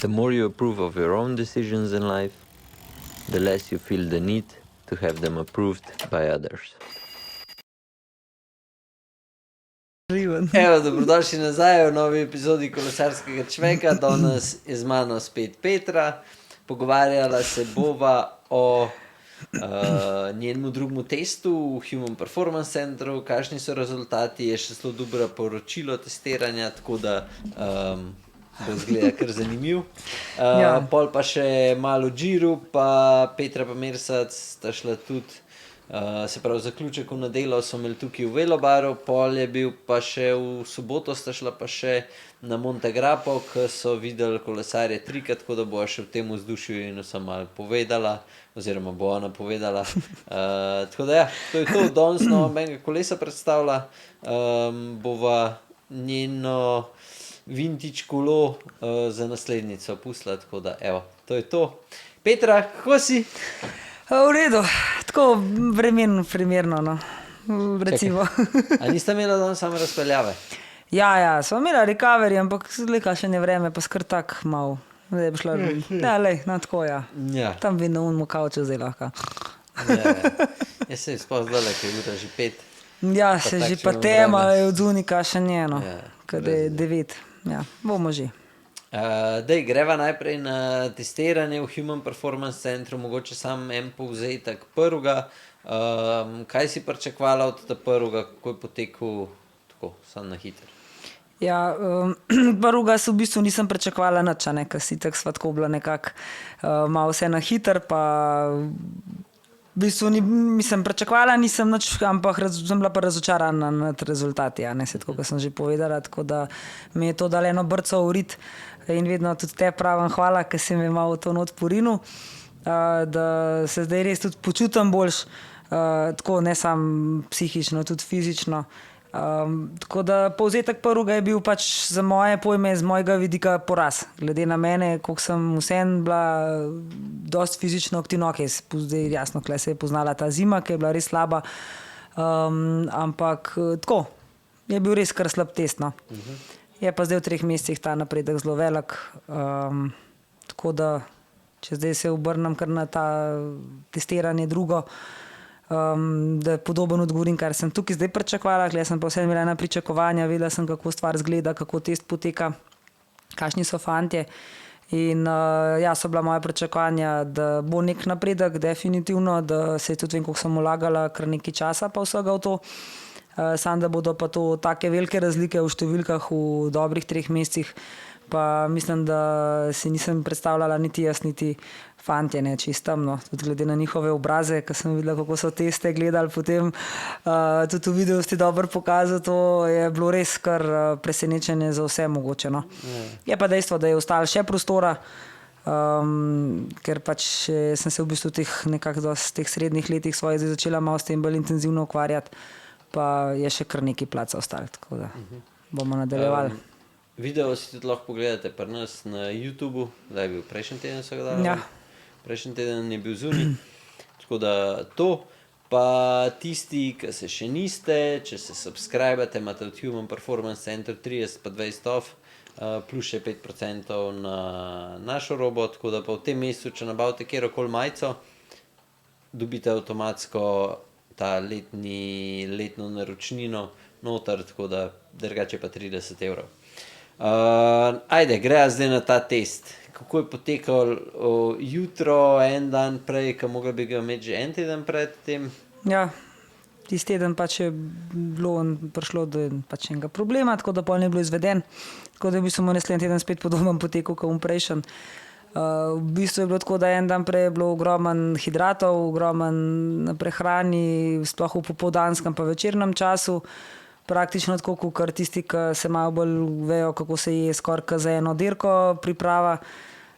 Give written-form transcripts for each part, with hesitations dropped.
The more you approve of your own decisions in life, the less you feel the need to have them approved by others. Evo, dobrodošli nazaj v novi epizodi Kolesarskega človeka. Danes je z mano spet Petra. Pogovarjala se bova o njenemu drugemu testu v Human Performance Centru, kakšni so rezultati, je še zelo dobro poročilo testiranja, tako da bo izgleda kar zanimiv. Pol pa še malo Giro, pa Petra pa Mersac sta šla tudi, se pravi zaključek v nedeljo so imeli tukaj v Velobaru, pol je bil pa še v soboto sta šla pa še na Monte Grappo, ki so videli kolesarje trikrat, tako da bo še v tem vzdušju in vsem malo povedala, oziroma bo ona povedala. Tako da ja, to je to, danes novega kolesa predstavlja, bova njeno vintage kolo za naslednico pustila, tako da evo, to je to. Petra, kako si? V redu, tako primerno, no, recimo. A niste imela danes samo razpeljave? Ja, smo imela recovery, ampak zlika še ne vreme, pa skar tak mal. Zdaj bi šla, no tako ja. Tam bi na unmu kavču zdaj lahko. Ja, se je sploh zdaj, ker je ura že 5. Ja, se že pa tema je od zunika še njeno, kad je 9. Ja, bomo že. Dej, greva najprej na testiranje v Human Performance Centru, mogoče sam en povzetek prvega. Kaj si pričakovala od tega prvega, kako je potekel tako, sam na hiter? Ja, prvega se v bistvu nisem pričakovala nič, ker si tak sva tako bila nekako malo vse na hiter, pa v bistvu mislim, pričakovala nisem nič, ampak sem bila pa razočarana nad rezultati, se tako, kot sem že povedala, tako da mi je to dalo eno brco v rit in vedno tudi te pravim hvala, ker si mi malo to not porinu, da se zdaj res tudi počutim boljš, tako ne samo psihično, tudi fizično. Tako da povzetek prvega je bil pač za moje pojme, z mojega vidika poraz. Glede na mene, koliko sem vseeno bila dosti fizično aktivna, zdaj jasno, kle se je poznala ta zima, ki je bila res slaba, ampak tako, je bil res kar slab test, no. Je pa zdaj v 3 mesecih ta napredek zelo velik, tako da, če zdaj se obrnem kar na ta testiranje drugo, da podoben odgovorim, kar sem tukaj zdaj pričakovala, gleda sem pa vse imela ena pričakovanja, vedela sem, kako stvar zgleda, kako test poteka, kakšni so fantje in ja, so bila moja pričakovanja, da bo nek napredek, definitivno, da se tudi vem, koliko sem vlagala kar nekaj časa pa vsega v to, samo da bodo pa to take velike razlike v številkah v dobrih 3 mesecih, pa mislim, da si nisem predstavljala niti jaz, niti fantje, ne, čistam, no, tudi glede na njihove obraze, ko sem videla, kako so teste gledali, potem tudi v videu si dobro pokazal, to je bilo res kar presenečenje za vse mogoče, no. Je pa dejstvo, da je ostalo še prostora, ker pač sem se v bistvu nekako v teh srednjih letih svojih zdaj začela malo s tem bolj intenzivno ukvarjati, pa je še kar nekaj placa ostalo, tako da bomo nadaljevali. Video si tudi lahko pogledate pri nas na YouTubu, da je bil prejšnji teden so ga dali. Ja. Prejšnji teden je bil zunaj, tako da to, pa tisti, ki se še niste, če se subscribate, imate od Human Performance Center 30 pa 20 off, plus še 5% na našo robo, tako da pa v tem mesecu, če nabavite kjerokoli majico, dobite avtomatsko ta letno naročnino noter, tako da drugače pa 30 evrov. Ajde, greja zdaj na ta test. Kako je potekal jutro, en dan prej, ko mogli bi ga imeti že en teden pred tem? Ja, tisti teden pač je bilo prišlo do pač enega problema, tako da pol ni bilo izveden, tako da bi smo naslednji teden spet podoben potekal, kot prejšnji. V bistvu je bilo tako, da en dan prej je bilo ogromen hidratov, ogromen prehrani, sploh v popoldanskem pa večernem času, praktično tako, kot tisti, ki se malo bolj vejo, kako se je skoraj za eno dirko priprava.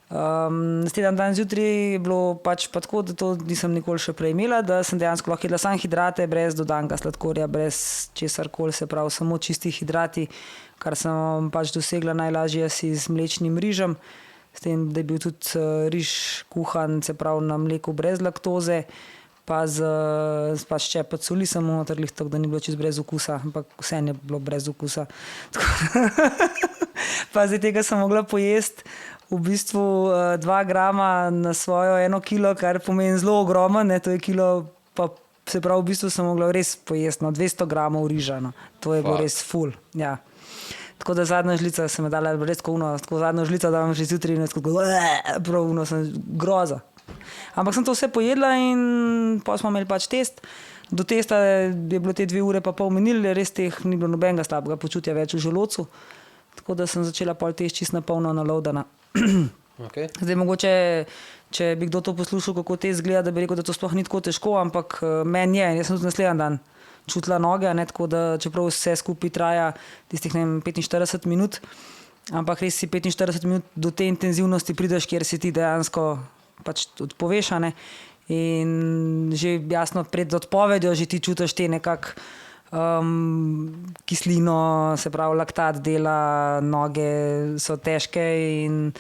Naslednji dan zjutraj je bilo pač pa tako, da to nisem nikoli še prej imela, da sem dejansko lahko jedla samo hidrate, brez dodanka sladkorja, brez česarkoli, se pravi samo čisti hidrati, kar sem pač dosegla najlažje si z mlečnim rižem, s tem, da je bil tudi riž kuhan, se pravi na mleku brez laktoze, pa z ščepec soli samo notrlih, tako da ni bilo čisto brez okusa, ampak vse je bilo brez okusa. Pa zdaj tega sem mogla pojesti v bistvu 2 grama na svojo 1 kilo, kar pomeni zelo ogromno, ne, to je kilo, pa se pravi, v bistvu sem mogla res pojesti, 200 gramov riža, no. To je bilo res ful, ja. Tako da zadnja žlica sem me dala res tako zadnjo žlico, da vam že zjutraj in tako pravno sem groza. Ampak sem to vse pojedla in pa smo imeli pač test. Do testa je bilo te 2 ure pa pol minili, res teh ni bilo nobenega slabega počutja več v želodcu. Tako da sem začela pol test čist na polno nalovdana. Okay. Zdaj mogoče, če bi kdo to poslušal, kako test zgleda, da bi rekel, da to sploh ni tako težko, ampak meni je, jaz sem tudi naslednji dan čutila noge, ne, tako da čeprav vse skupaj traja tistih 45 minut, ampak res si 45 minut do te intenzivnosti prideš, kjer si ti dejansko pač odpoveš, ne, in že jasno pred odpovedjo že ti čutiš te nekak kislino, se pravi laktat dela, noge so težke in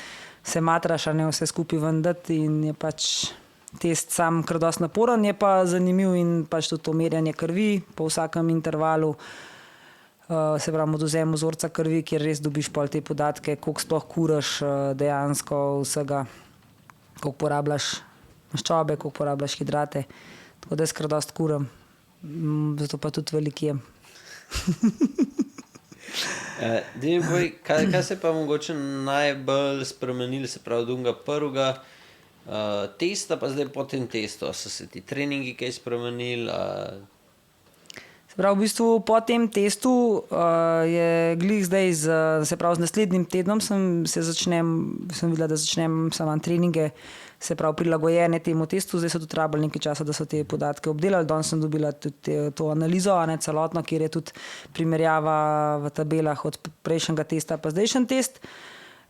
se matraš, ne, vse skupaj ven dati in je pač test sam kar dosti naporen, je pa zanimiv in pač tudi to merjanje krvi po vsakem intervalu, se pravi odvzem vzorca krvi, kjer res dobiš pol te podatke, koliko sploh kuraš dejansko vsega, koliko porabljaš maščobe, koliko porabljaš hidrate, tako da jaz kar dosti kuram, zato pa tudi veliko jem. Kaj se pa mogoče najbolj spremenili, se pravi drugega prvega testa, pa zdaj po tem testu, so se ti treningi kaj spremenili? Se pravi, v bistvu po tem testu je glih zdaj, se pravi z naslednjim tednom sem videla, da začnem samo treninge, se pravi prilagojene temu testu, zdaj so tudi rabili nekaj časa, da so te podatke obdelali, danes sem dobila tudi to analizo, ne, celotno, kjer je tudi primerjava v tabelah od prejšnjega testa pa zdajšnji test.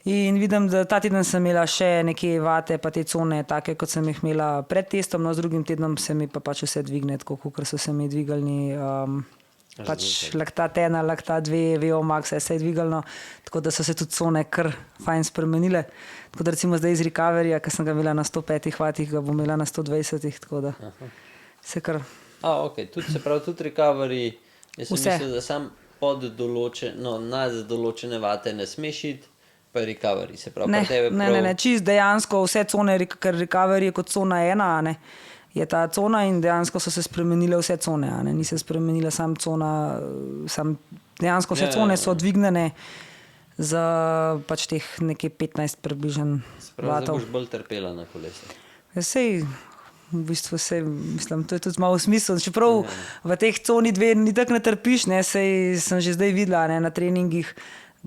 In vidim, da ta teden sem imela še nekje vate pa te cone take, kot sem jih imela pred testom, no z drugim tednom se mi pa pač vse dvigne, tako kot so se mi dvigalni pač laktat 1, laktat 2, VO-max, vse je dvigalno, tako da so se tudi cone kar fajn spremenile. Tako da recimo zdaj iz recoveryja, ki sem ga imela na 105 vatih, ga bom imela na 120, tako da se kar... Ok, tudi se pravi, tudi recovery, jaz sem mislil, da sam nad določene vate ne smeš iti, pa recovery, se pravi, pa tebe prav... Ne, čist dejansko vse cone, ker recovery je kot cona 1, ne, je ta cona in dejansko so se spremenile vse cone, ne, ni se spremenila sam cona, dejansko vse cone so dvignene za pač teh nekaj 15 približen vatov. Se pravi, da boš bolj trpela na kolesu. Sej, v bistvu se, mislim, to je tudi malo smisel, čeprav v teh coni 2 ni tako ne trpiš, ne, sej sem že zdaj videla, ne, na treningih,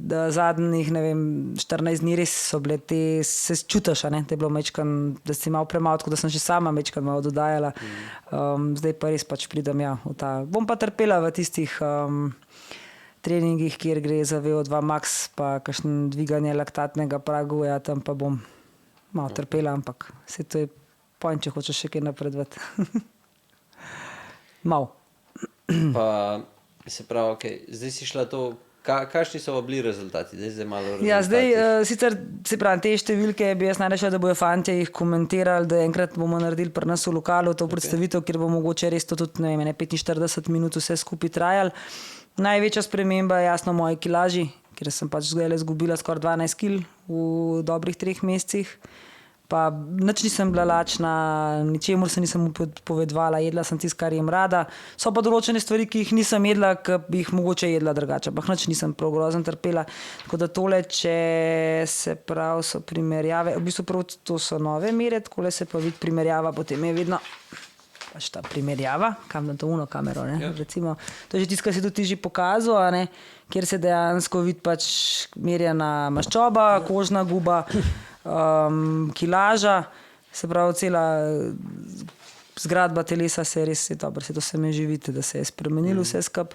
da zadnjih, ne vem, 14 dni res so bile te, se čutiš, ne, da je bilo mečkan, da si malo premalo, tako da sem že sama mečkan malo dodajala, zdaj pa res pač pridem, ja, v ta, bom pa trpela v tistih treningih, kjer gre za VO2 max, pa kakšen dviganje laktatnega pragu, ja, tam pa bom malo trpela, ampak se to je point, če hočeš še kaj napredovati. Malo. Pa se pravi, ok, zdaj si šla to, kakšni so bili rezultati? Zdaj malo rezultati. Ja, zdaj, sicer se pravi, te številke bi jaz najrešila, da bojo fantje jih komentirali, da enkrat bomo naredili pri nas v lokalu to predstavitev, kjer bo mogoče res to tudi, ne vem, 45 minut vse skupaj trajali. Največja sprememba je jasno moji kilaži, ker sem pač zdaj izgubila skoraj 12 kil v dobrih 3 mesecih. Pa nič nisem bila lačna, ničemur se nisem povedvala, jedla sem tisto, kar jem rada. So pa določene stvari, ki jih nisem jedla, ki bi jih mogoče jedla drugače, pa nič nisem prav grozno trpela. Tako da tole, če se prav so primerjave, v bistvu prav to so nove mere, takole se pa vidi primerjava, potem je vedno pač ta primerjava, kam na to uno kamero, ne, recimo. To je že tisto, kar si tudi ti že pokazal, ne, kjer se dejansko vidi pač merjena maščoba, kožna guba, kilaža, se pravi cela zgradba telesa se res je dobro, se to se me že vidite, da se je spremenilo vse skup.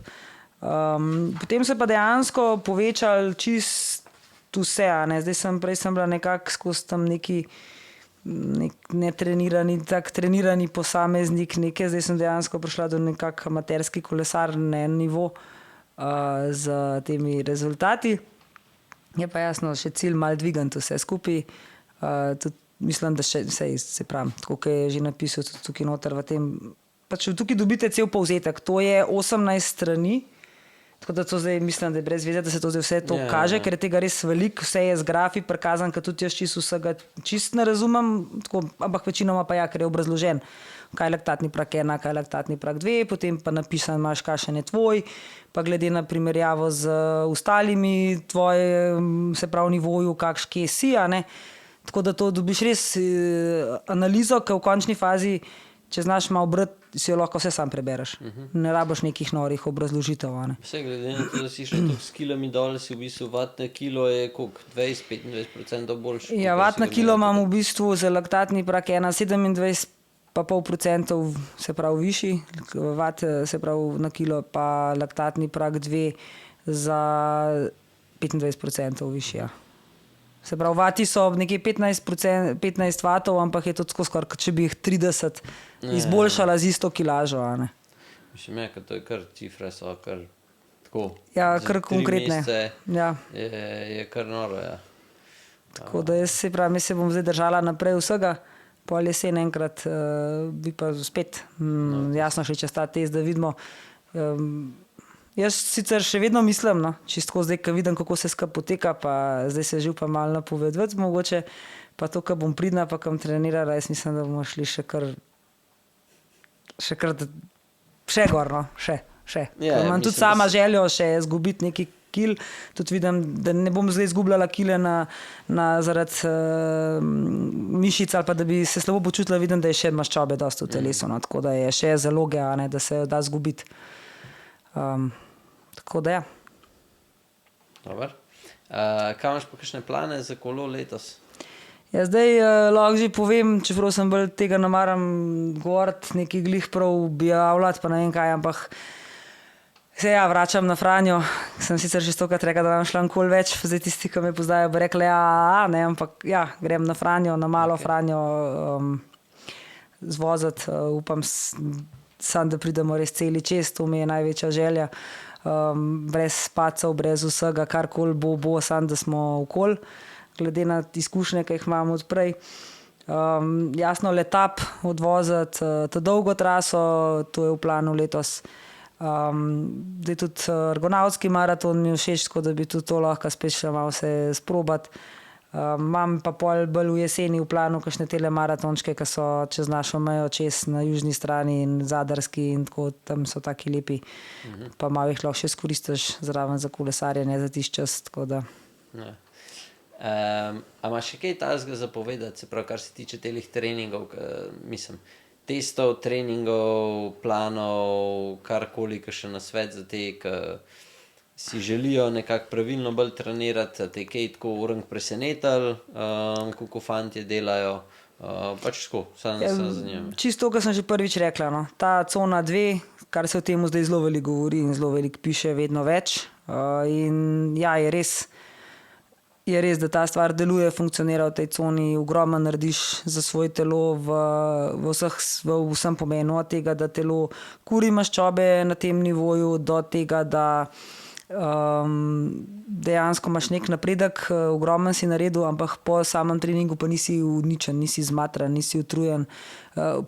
Potem se pa dejansko povečali čist vse, ne, zdaj prej sem bila nekako skozi tam neki netrenirani, tak trenirani posameznik, zdaj sem dejansko prišla do nekak amaterski kolesar na en nivo z temi rezultati. Je pa jasno še cilj malo dvigant vse skupaj, tudi mislim, da še se pravim, tako kot je že napisal tudi tukaj noter v tem, pač tukaj dobite cel povzetek, to je 18 strani, Tako da to zdaj mislim, da je brez veze, da se to zdaj vse to kaže, ker je tega res veliko, vse je z grafi prikazan, ker tudi jaz vsega ne razumem, tako, ampak večinoma pa ja, ker je obrazložen, kaj je laktatni prak 1, kaj je laktatni prak 2, potem pa napisan imaš, kakšen je tvoj, pa glede na primerjavo z ostalimi tvoje, se pravi nivoju, kje si, a ne. Tako da to dobiš res analizo, ki v končni fazi, če znaš malo brati, si jo lahko vse sam prebereš. Ne rabiš nekih norih obrazložitev. Vse glede na to, da si šel tudi s kilami dol, si v bistvu vat na kilo je koliko? 20-25% boljši? Ja, vat na kilo imam v bistvu za laktatni prak 1 27,5%, se pravi višji, vat se pravi na kilo, pa laktatni prak 2 za 25% višji, ja. Se pravi, vati so nekje 15 vatov, ampak je to skoraj, če bi jih 30 izboljšala z isto kilažo. Mislim, to je kar cifre, so kar tako. Ja, kar konkretne. Ja. Je kar noro, ja. Tako da jaz se bom zdaj držala naprej vsega, pol jesen enkrat bi pa spet jasno šli čez ta test, da vidimo. Jaz sicer še vedno mislim, no, čisto zdaj, ko vidim, kako se skupaj poteka, pa zdaj se že pa malo napovedati mogoče, pa to, ko bom pridna, pa kam trenirala, jaz mislim, da bomo šli še gor, no, še. Imam tudi sama željo še izgubiti neki kil, tudi vidim, da ne bom zdaj izgubljala kile zaradi mišic ali pa da bi se slabo počutila, vidim, da je še maščobe dosti v telesu, no, tako da je še zaloge, a ne, da se da izgubiti. Tako da ja. Dobar. Kaj imaš pa kakšne plane za kolo letos? Ja, zdaj lahko že povem, čeprav sem bolj tega ne maram govoriti, neki glih prav objavljati, pa ne vem kaj, ampak se ja, vračam na Franjo. Sem sicer že stokrat rekla, da vam šla nikoli več, zdaj tisti, ki me poznajo, bi rekli, ne, ampak ja, grem na Franjo, na malo Franjo zvoziti, upam sam, da pridemo res celi čez, to mi je največja želja. Brez pacov, brez vsega, karkoli bo, sam, da smo okoli, glede na izkušnje, ki jih imamo odprej. Jasno, letap odvoziti, to dolgo traso, to je v planu letos. Zdaj tudi argonavtski maraton mi je všeč, tako da bi tudi to lahko spet še malo se sprobati. Imam pa pol bolj v jeseni v planu kakšne tele maratončke, ki so čez našo mejo, čez na južni strani in zadarski in tako, tam so taki lepi. Pa malo jih lahko še skoristiš zraven za kolesarjenje za tisti čas, tako da. A imaš še kaj takega za povedati, se pravi, kar se tiče telih treningov, mislim, testov, treningov, planov, karkoli, še na svet za te, ki si želijo nekako pravilno bolj trenirati, te kaj tako urang presenetili, kako fantje delajo, pač tako, samo zanimivo. Čisto to, kar sem že prvič rekla, no. Ta cona 2, kar se o tem zdaj zelo veliko govori in zelo veliko piše, vedno več. In ja, je res, da ta stvar deluje, funkcionira v tej coni, ogromno narediš za svoje telo v vsem pomenu, od tega, da telo kuri maščobe na tem nivoju, do tega, da dejansko imaš nek napredek, ogromen si naredil, ampak po samem treningu pa nisi uničen, nisi zmatran, nisi utrujen,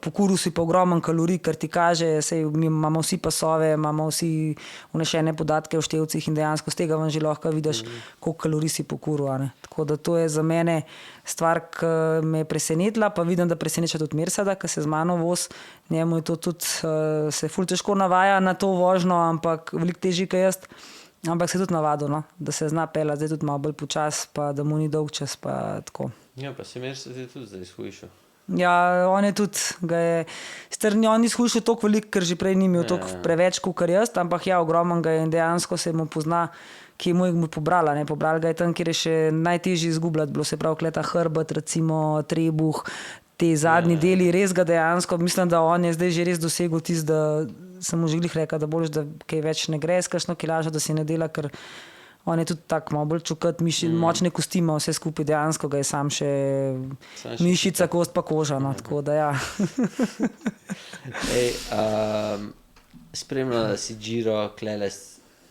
pokuril si pa ogromen kalorij, kar ti kaže, saj imamo vsi pasove, imamo vsi vnešene podatke v števcih in dejansko z tega vam že lahko vidiš, koliko kalorij si pokuril. Tako da to je za mene stvar, ki me je presenetila, pa vidim, da preseneča tudi Mirsada, ki se z mano voz, njemu je to tudi, se ful težko navaja na to vožnjo, ampak veliko težji kot jaz. Ampak se tudi navadil, no? Da se zna pelati, zdaj tudi malo bolj počas, pa da mu ni dolg čas, pa tako. Ja, pa se Mirsad je tudi zdaj izhujšal. Ja, on je tudi, on ni izhujšal toliko veliko, ker že prej ni imel toliko preveč, kot jaz, ampak ja, ogromen ga je in dejansko se mu pozna, ki mu je pobrala, ne, pobral ga je tam, kjer je še najtežje izgubljati, bilo se prav kleta hrbet, recimo trebuh, te zadnji deli, res ga dejansko, mislim, da on je zdaj že res dosegel tisto, da sem mu že glih rekla, da boljš, da kaj več ne gre s kakšno kilažo, da si ne dela, ker on je tudi tak malo bolj čukat, močne kosti ima vse skupaj, dejansko ga je sam še mišica, kost pa koža, no, tako da ja. Spremljala si Giro, klele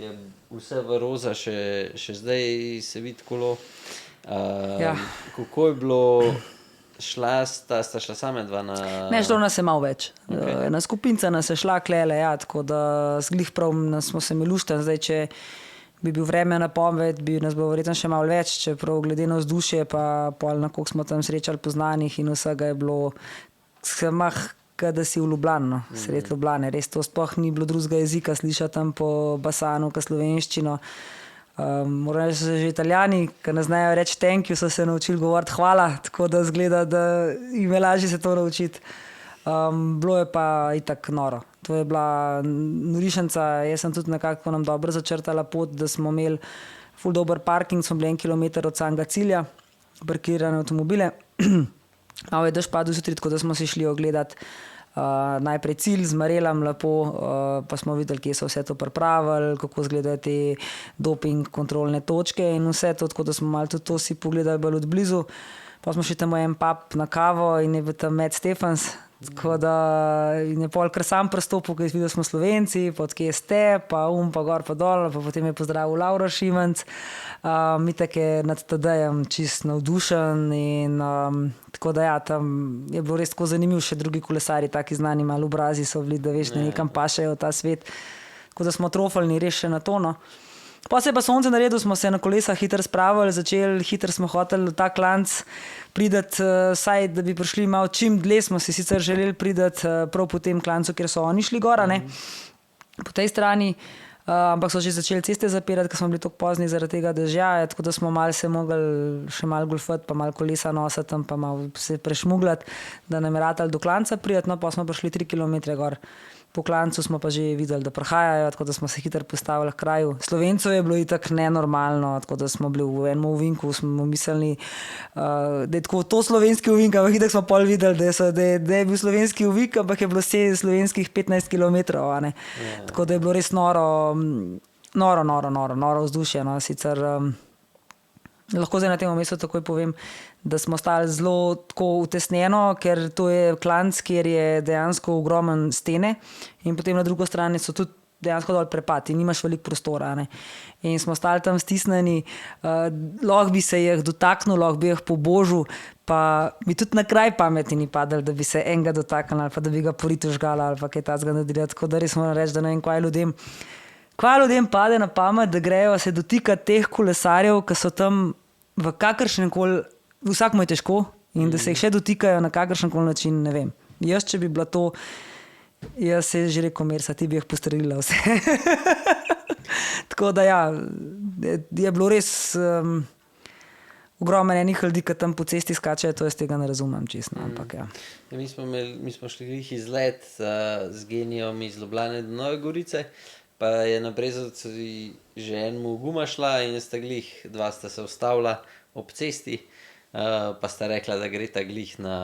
je vse v roza, še zdaj se vidi kolo. Kako je bilo sta šla same dva na... Ne, šlo nas je malo več. Okay. Ena skupinca nas je šla klele, ja, tako da zglih prav smo se milušteni. Zdaj, če bi bil vreme napoved, bi nas bilo verjetno še malo več, čeprav glede na vzdušje, pa pol na koliko smo tam srečali poznanih in vsega je bilo samah, da si v Ljubljano, sred Ljubljane. Res to sploh ni bilo drugega jezika slišati tam po basanu, ka slovenščino. Moram reči, že Italijani, ki ne znajo reči thank you, so se naučili govoriti hvala, tako da zgleda, da jim je lažje se to naučiti. Bilo je pa itak noro. To je bila norišnica, jaz sem tudi nekako nam dobro začrtala pot, da smo imeli ful dober parking, smo bili 1 kilometer od samega cilja, parkirane avtomobile. Malo je dež padel zjutraj, tako da smo si šli ogledati najprej cilj z Marelom lepo, pa smo videli, kje so vse to pripravili, kako izgledajo te doping kontrolne točke in vse to, tako da smo malo tudi to si pogledali bolj od blizu. Pa smo šli tam v en pub na kavo in je bil tam Matt Stephens, tako da je pol kar sam prestopil, ker videli smo Slovenci, pod kje ste, pa pa gor pa dol, pa potem je pozdravil Laura Šimenc. Mitek je nad Tadejem čist navdušen in tako da ja, tam je bilo res tako zanimiv, še drugi kolesari, taki znani malo obrazi so bili, da veš, nekam pašejo v ta svet. Tako da smo trofalni res še na to, no. Pa se je pa sonce naredil, smo se na kolesa hitro spravili, hitro smo hoteli v ta klanc prideti, saj da bi prišli malo čim dlje, smo si sicer želeli prideti prav po tem klancu, kjer so oni šli gora, ne, po tej strani, ampak so že začeli ceste zapirati, ker smo bili tako pozni zaradi tega dežja, tako da smo malo se mogli še malo golfati, pa malo kolesa nositi tam, pa malo se prešmugljati, da nam je ratalo do klanca prideti, no pa smo prišli 3 kilometre gor. Po klancu smo pa že videli, da prihajajo, tako da smo se hitro postavili k kraju. Slovencov je bilo itak nenormalno, tako da smo bili v enem ovinku, smo mislili, da je tako to slovenski ovink, ampak itak smo pol videli, da je bil slovenski ovink, ampak je bilo vse slovenskih 15 kilometrov, ne. Tako da je bilo res noro vzdušje, no, sicer lahko zdaj na tem mestu takoj povem, da smo stali zelo tako utesnjeno, ker to je klanc, kjer je dejansko ogromen stene in potem na drugo strani so tudi dejansko dol prepad in nimaš veliko prostora, ne. In smo stali tam stisnjeni, lahko bi se jih dotaknil, lahko bi jih pobožil, pa bi tudi na kraj pameti ni padali, da bi se enega dotaknili ali pa da bi ga porito žgala ali pa kaj tazga naredila, tako da res moram reči, da ne vem, kaj ljudem pade na pamet, da grejo se dotikati teh kolesarjev, ki so tam v kakršenkoli, vsak mu je težko in da se jih še dotikajo na kakršenkoli način, ne vem. Jaz, če bi bila to, jaz se že rekel, Mersa, ti bi jih postrelila vse. Tako da ja, je bilo res ogromno enih ljudi, ki tam po cesti skačejo, to jaz tega ne razumem čisto, ampak ja. Mi smo šli glih izlet z Genijom iz Ljubljane do Nove Gorice, pa je na Brezovici že enemu guma šla in sta glih, dva sta se ustavila ob cesti, pa sta rekla, da greta glih na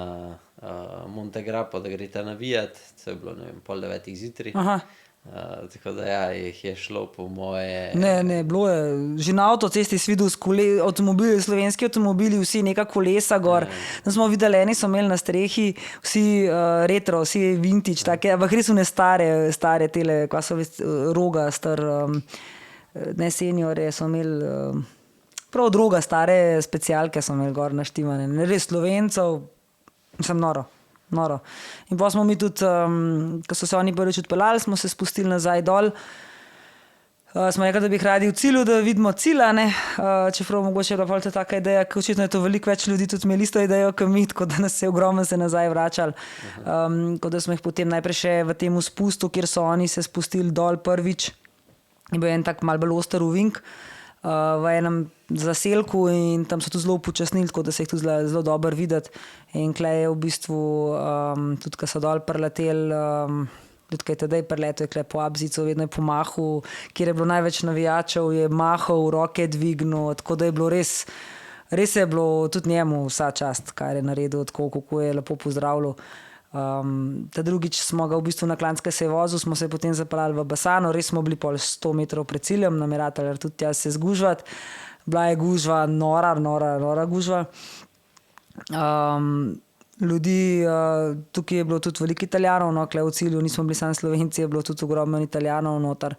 Montegrapo, da greta navijat, to je bilo, ne vem, 8:30 zjutraj. Tako da ja, jih je šlo po moje... Ne, bilo je, že na avtocesti si videl avtomobili, slovenski avtomobili, vsi neka kolesa gor. Tam smo videli, eni so imeli na strehi, vsi retro, vsi vintage, take, ampak res so ne stare tele, kva so roga, ne seniore, so imeli prav droga, stare specialke so imeli gor naštimane, res Slovencev, sem noro. In pa smo mi tudi, ko so se oni prvič odpeljali, smo se spustili nazaj dol. Smo rekli, da bi jih radi v cilju, da vidimo cilj, ne. Čeprav mogoče je bila pol taka ideja, ker očitno je to veliko več ljudi tudi imeli isto idejo, kot mi, tako da nas je ogromno se nazaj vračali. Tako da smo jih potem najprej še v tem spustu, kjer so oni se spustili dol prvič, je bil en tak malo bolj oster ovink, v enem zaselku in tam so tudi zelo upočasnili, tako da se jih tudi zelo dobro videti. In klej je v bistvu, tudi ko so dol preleteli, tudi ko je tedaj preletel, je klej po Abzicu, vedno je pomahal, kjer je bilo največ navijačev, je mahal, roke dvignil, tako da je bilo res je bilo tudi njemu vsa čast, kar je naredil, tako kako je lepo pozdravljal. Ta drugič smo ga v bistvu na Klanjske se je vozil, smo se potem zapeljali v Basano, res smo bili pol 100 metrov pred ciljem, nam je ratalo tudi tja se zgužvati. Bila je gužva, nora gužva. ljudi, tukaj je bilo tudi veliko Italijanov, no, v cilju nismo bili sami Slovenci, je bilo tudi ogromno Italijanov noter.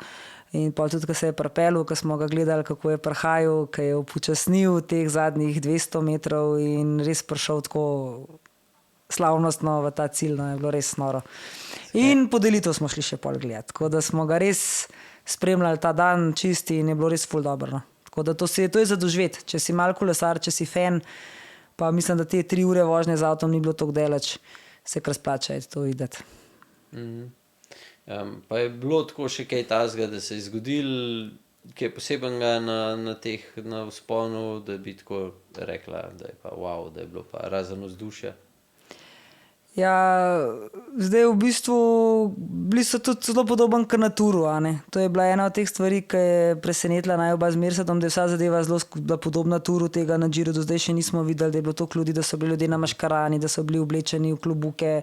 In pa tudi, ko se je pripeljal, ko smo ga gledali, kako je prihajal, ko je upočasnil teh zadnjih 200 metrov in res prišel tako slavnostno v ta cilj, no, je bilo res noro. In podelitev smo šli še pol gledati, tako da smo ga res spremljali ta dan čisti in je bilo res ful dobro. No. Tako da to je za doživeti, če si mal kolesar, če si fan, pa mislim, da te 3 ure vožnje z avtom ni bilo tako daleč, se kar splača to videti. Pa je bilo tako še kaj tazga, da se je zgodil kaj posebenega na vzponu, da bi tako rekla, da je pa wow, da je bilo pa razen vzdušja. Ja, zdaj v bistvu bili so tudi zelo podoben k na Touru, a ne. To je bila ena od teh stvari, ki je presenetila najoba z Mercedom, da je vsa zadeva zelo podobna Touru, tega na Giro do zdaj še nismo videli, da je bilo toliko ljudi, da so bili ljudje namaškarani, da so bili oblečeni v klobuke,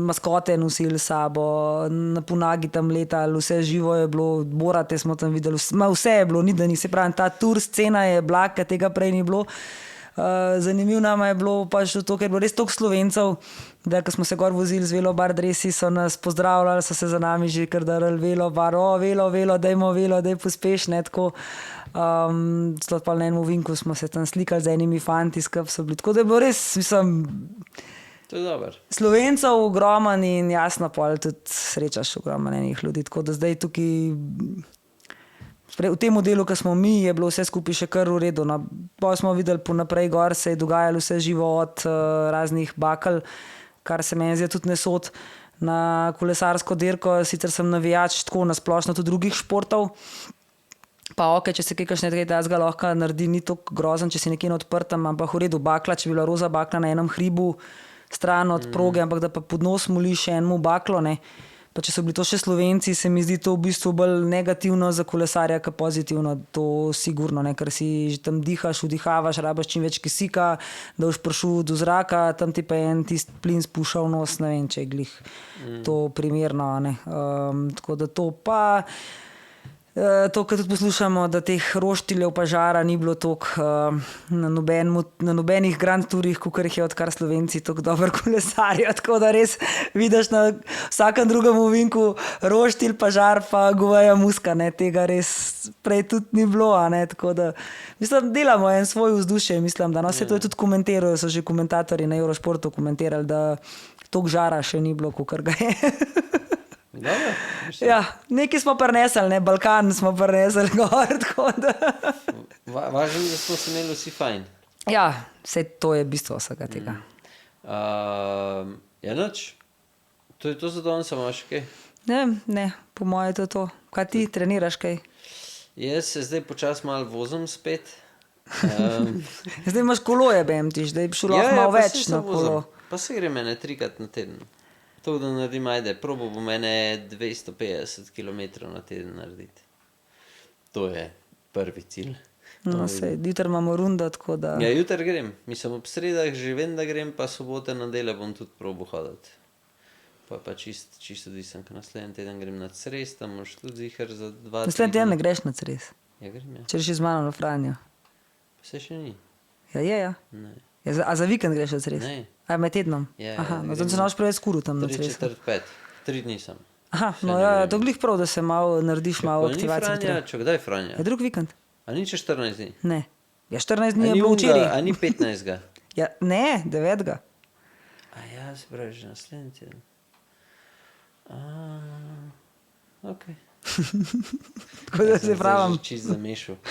maskote nosili s sabo, na Punagi tam letali, vse živo je bilo, Borate smo tam videli, vse je bilo, ni da ni, se pravi, ta Tour scena je bila, ker tega prej ni bilo. Zanimivo nama je bilo pač to, ker je bilo res toliko Slovencev, da ko smo se gor vozili z velobar dresi, so nas pozdravljali, so se za nami že kar darali velobar, daj pospeš, ne, tako. Celo pa na enem ovinku smo se tam slikali z enimi fanti, skup so bili, tako da je bilo res, mislim, to je dober. Slovencev ogromen in jasno pol tudi srečaš ogromen enih ljudi, tako da zdaj tukaj v tem modelu, ko smo mi, je bilo vse skupaj še kar v redu. No, pa smo videli ponaprej gor, se je dogajalo vse živo od raznih bakel, kar se meni zdi tudi nesod na kolesarsko dirko. Sicer sem navijač tako nasplošno tudi drugih športov, pa ok, če se kakšne tega lahko naredi, ni tako grozen, če si nekje na odprtem, ampak v redu bakla, če bi bila roza bakla na enem hribu stran od proge, ampak da pa pod nos moli še enemu baklo, ne. Pa če so bili to še Slovenci, se mi zdi to v bistvu bolj negativno za kolesarja, kot pozitivno, to sigurno, ne, ker si že tam dihaš, vdihavaš, rabaš čim več kisika, da boš prišel do zraka, tam ti pa en tisti plin spuščal nos, ne vem, če je glih to primerno, ne. Tako da to pa, to, kar tudi poslušamo, da teh roštiljev pa žara ni bilo toliko na nobenih Grand Tourih, kakor jih je odkar Slovenci toliko dobro kolesarjo, tako da res vidiš na vsakem drugem ovinku roštilj, pa žar, pa goveja muska, ne, tega res prej tudi ni bilo, a ne, tako da mislim, delamo en svoj vzdušje, mislim, da no, se to je tudi komentiralo, so že komentatorji na Eurošportu komentirali, da toliko žara še ni bilo, kakor ga je. Ja, nekaj smo prinesli, ne, Balkan smo prinesli gor, tako da. Važno, da smo se imeli vsi fajn. Ja, vse to je bistvo vsega tega. Ja, nič. To je to za danes, imaš kaj? Ne, po moje je to to. Kaj ti treniraš kaj? Jaz se zdaj počas malo vozim spet. Zdaj imaš kolo, jebem ti, zdaj bi šel lahko malo več na kolo. Pa se grem 3-krat na teden. To, da naredim, ajde, probo bo mene 250 km na teden narediti. To je prvi cilj. No, sej, jutri imamo rundo, tako da. Ja, jutri grem. Mislim, ob sredah že vem, da grem, pa sobote, nedelja bom tudi probo hoditi. Pa čisto odvisen, ker naslednji teden grem na Cres, tam moš tudi zihar za 2 tedna. Naslednji teden ne greš na Cres? Ja, grem, ja. Če greš z mano na Franjo? Pa se še ni. Ja, je, ja. Ne. A za vikend greš na Cres? Ne. A med tednom? Ja, aha, no, zdaj se naš preveč skuru tam na Cres. 3-4-5. 3 dni sem. Aha, no ja, to glih prav, da se malo narediš malo aktivacije. Franja, če kdaj Franja? Je drug vikend? A ni če 14 dni? Ne. Ja, 14 dni je bilo včeraj. A ni 15. Ja, ne, 9. A ja, se pravi, že naslednji teden. Ok. Tako da se pravim. Čist zamešal.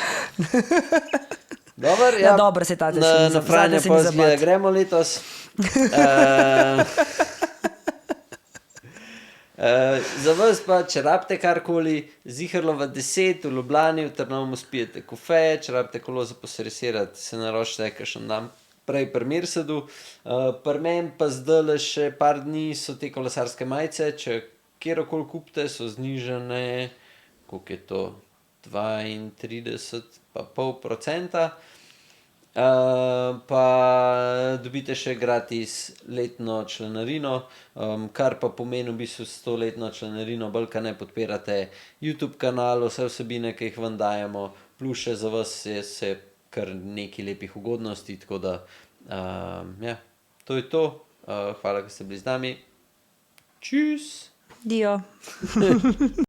Dobar, ja, dobro se tate se na Franja pa zgleda, gremo letos. Za vas pa, če rabite karkoli, Ziherlo v 10, v Ljubljani, v Trnovem spijete kofe, če rabite kolo za poservisirati, se naročite kakšen dan prej pri Mercedu. Pri meni pa zdaj še par dni so te kolesarske majice, če kjerokoli kupite, so znižane, koliko je to, 32,5%. Pa dobite še gratis letno članarino, kar pa pomeni v bistvu s to letno članarino, bolj ka ne podpirate YouTube kanal, vse vsebine, ki jih vam dajemo, plus še za vas je kar nekaj lepih ugodnosti, tako da ja, to je to. Hvala, da ste bili z nami. Čus! Dio.